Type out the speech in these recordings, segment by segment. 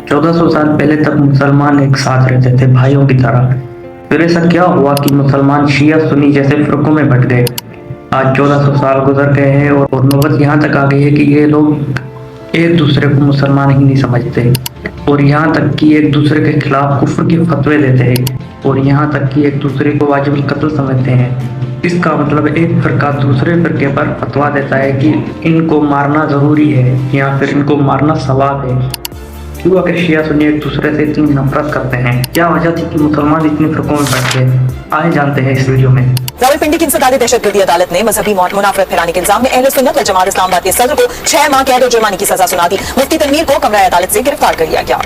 1400 साल पहले तक मुसलमान एक साथ रहते थे, भाइयों की तरह। फिर ऐसा क्या हुआ कि मुसलमान शिया सुन्नी जैसे फिरकों में बट गए। आज 1400 साल गुजर गए हैं और नौबत यहाँ तक आ गई है कि ये लोग एक दूसरे को मुसलमान ही नहीं समझते, और यहाँ तक कि एक दूसरे के खिलाफ कुफ्र के फतवे देते हैं, और यहाँ तक कि एक दूसरे को वाजिबुल कत्ल समझते हैं। इसका मतलब एक फिरका दूसरे फिरके पर फतवा देता है कि इनको मारना ज़रूरी है या फिर इनको मारना सवाब है। क्यों आखिर शिया सुन्नी एक दूसरे से इतनी नफरत करते हैं? क्या वजह थी कि मुसलमान इतने फिरकों में बैठ गए? आए जानते हैं इस वीडियो में। रावलपिंडी की इंसदादी दहशतगर्दी अदालत ने मजहबी मुनाफरत फैलाने के इल्जाम में अहले सुन्नत व जमात इस्लामाबाद के सदर को 6 माह कैद और जुर्माने की सजा सुना दी। मुफ्ती तनवीर को कमरा अदालत से गिरफ्तार कर लिया गया।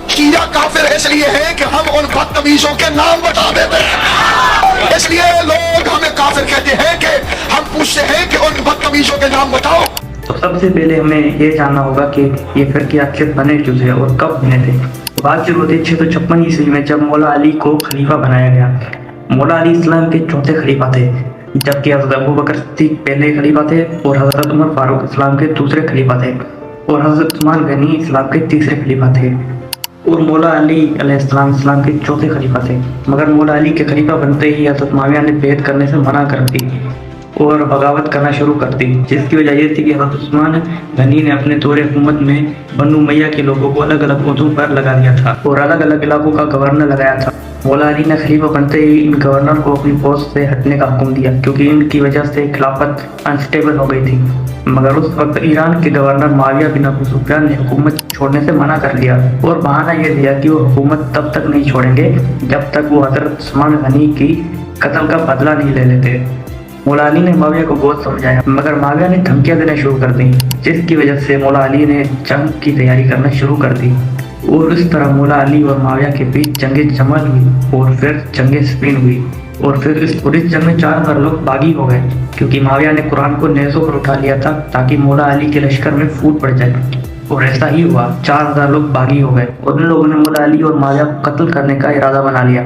शिया काफिर इसलिए है कि हम उन बदतमीजों के नाम बता देते हैं, इसलिए लोग हमें काफिर कहते हैं कि हम पूछते हैं कि उन बदतमीजों के नाम बताओ। तो सबसे पहले हमें ये जानना होगा कि ये फिरके आखिर बने क्यों थे और कब बने थे। बात शुरू होती 656 ईस्वी में, जब मौला अली को खलीफा बनाया गया। मौला अली इस्लाम के चौथे खलीफा थे, जबकि हज़रत अबू बकर सिद्दीक पहले खलीफा थे, और हज़रत उमर फारूक इस्लाम के दूसरे खलीफा थे, और हज़रत उस्मान गनी इस्लाम के तीसरे खलीफा थे, और मौला अली अलैहिस्सलाम इस्लाम के चौथे खलीफा थे। मगर मौला अली के खलीफा बनते ही हज़रत मुआविया ने बैत करने से मना कर दी और बगावत करना शुरू कर दी, जिसकी वजह ये थी कि हज़रत उस्मान गनी ने अपने दौरे हुकूमत में बनु उमैया के लोगों को अलग अलग ओहदों पर लगा दिया था और अलग अलग इलाकों का गवर्नर लगाया था। मौला अली ने खलीफा बनते ही इन गवर्नर को अपनी पोस्ट से हटने का हुक्म दिया, क्योंकि इनकी वजह से खिलाफत अनस्टेबल हो गई थी। मगर उस वक्त ईरान के गवर्नर मुआविया बिन अबू सुफियान ने हुकूमत छोड़ने से मना कर दिया और बहाना यह दिया कि वो हुकूमत तब तक नहीं छोड़ेंगे जब तक वो हज़रत उस्मान गनी की कत्ल का बदला नहीं ले लेते। मौला अली ने मुआविया को बहुत समझाया, मगर मुआविया ने धमकियां देना शुरू कर दी, जिसकी वजह से मौला अली ने जंग की तैयारी करना शुरू कर दी। और इस तरह मौला अली और मुआविया के बीच जंगे जमल हुई और फिर जंगे स्पिन हुई, और फिर इस पूरी जंग में 4000 लोग बागी हो गए, क्योंकि मुआविया ने कुरान को नेज़ों पर उठा लिया था ताकि मौला अली के लश्कर में फूट पड़ जाए। और ऐसा ही हुआ, 4000 लोग बागी हो गए और उन लोगों ने मौला अली और मुआविया को कत्ल करने का इरादा बना लिया।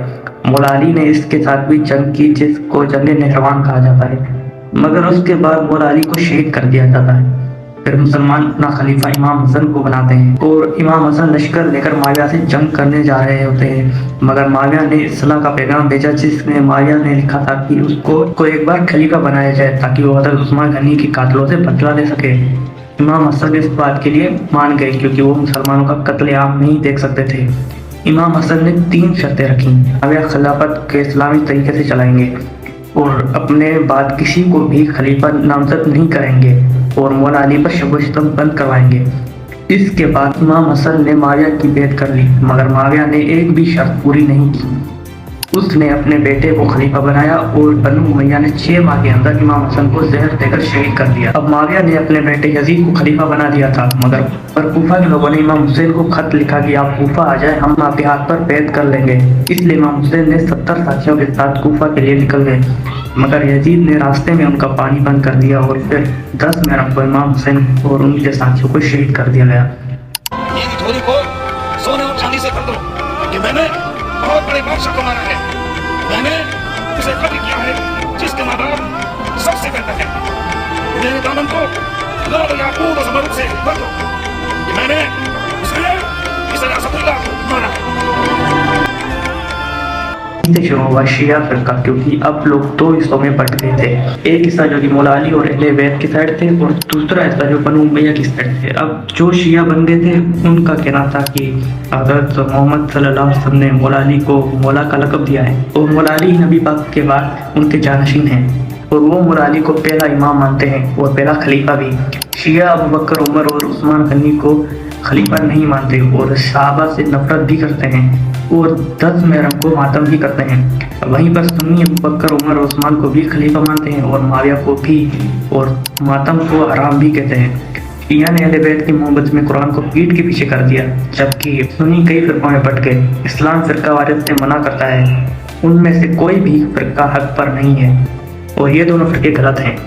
मौला अली ने इसके साथ भी जंग की, जिसको जंगे नहरवान कहा जाता है, मगर उसके बाद मौला अली को शहीद कर दिया जाता है। फिर मुसलमान अपना खलीफा इमाम हसन को बनाते हैं और इमाम हसन लश्कर लेकर मुआविया से जंग करने जा रहे होते हैं, मगर मुआविया ने इस्लाह का पैगाम भेजा, जिसमें मुआविया ने लिखा था कि उसको एक बार खलीफा बनाया जाए ताकि वो हज़रत उस्मान गनी के कातलों से बदला ले सके। इमाम हसन इस बात के लिए मान गए, क्योंकि वो मुसलमानों का कत्लेआम नहीं देख सकते थे। इमाम हसन ने 3 शर्तें रखी। मुआविया खिलाफत के इस्लामी तरीके से चलाएंगे और अपने बाद किसी को भी खलीफा नामजद नहीं करेंगे, और मौला अली पर शब सितम बंद करवाएंगे। इसके बाद इमाम हसन ने मुआविया की बैत कर ली, मगर मुआविया ने एक भी शर्त पूरी नहीं की। उसने अपने बेटे को खलीफा बनाया और बनु उमैया ने 6 माह के अंदर इमाम हसन को जहर देकर शहीद कर दिया। अब मुआविया ने अपने बेटे यजीद को खलीफा बना दिया था, मगर कूफा के लोगों ने इमाम हुसैन को खत लिखा कि आप कूफा आ जाए, हम आपके हाथ पर बैत कर लेंगे। इसलिए इमाम हुसैन ने 70 साथियों के साथ कूफा के लिए निकल गए, मगर यजीद ने रास्ते में उनका पानी बंद कर दिया और फिर 10 मुहर्रम को इमाम हुसैन और उनके साथियों को शहीद कर दिया गया। धोनी को सोने और चांदी से कर दो कि मैंने बहुत बड़े बादशाह को मारा है, मैंने उसे कत्ल किया है जिसके माँ बाप सबसे बेहतर है। मेरे दामन को लाल याकूत और ज़मरुद से भर दो कि मैंने उसे इस असदुल्लाह को मारा है। से शुरू हुआ शिया फिरका, क्योंकि अब लोग 2 हिस्सों में बट गए थे। एक हिस्सा जो कि मौला अली और अहले बैत की साइड थे, और दूसरा हिस्सा जो बनु उमैया की साइड थे। अब जो शिया बन गए थे उनका कहना था कि हज़रत मोहम्मद सल्लल्लाहु अलैहि वसल्लम ने मौला अली को मौला का लक़ब दिया है, और मौला अली नबी पाक के बाद उनके जानशीन हैं, और वो मौला अली को पहला इमाम मानते हैं और पहला खलीफा भी। शिया अबू बकर, उमर और उस्मान गनी को खलीफा नहीं मानते और सहाबा से नफरत भी करते हैं, और 10 मुहर्रम को मातम भी करते हैं। वहीं पर सुन्नी अबू बकर, उमर और उस्मान को भी खलीफा मानते हैं और मुआविया को भी, और मातम को हराम भी कहते हैं। शिया ने अहले बैत की मोहब्बत में कुरान को पीठ के पीछे कर दिया, जबकि सुन्नी कई फिरकों में बट गए। इस्लाम फिरका वारियत से मना करता है, उनमें से कोई भी फिरका हक पर नहीं है, और ये दोनों फिरके गलत हैं।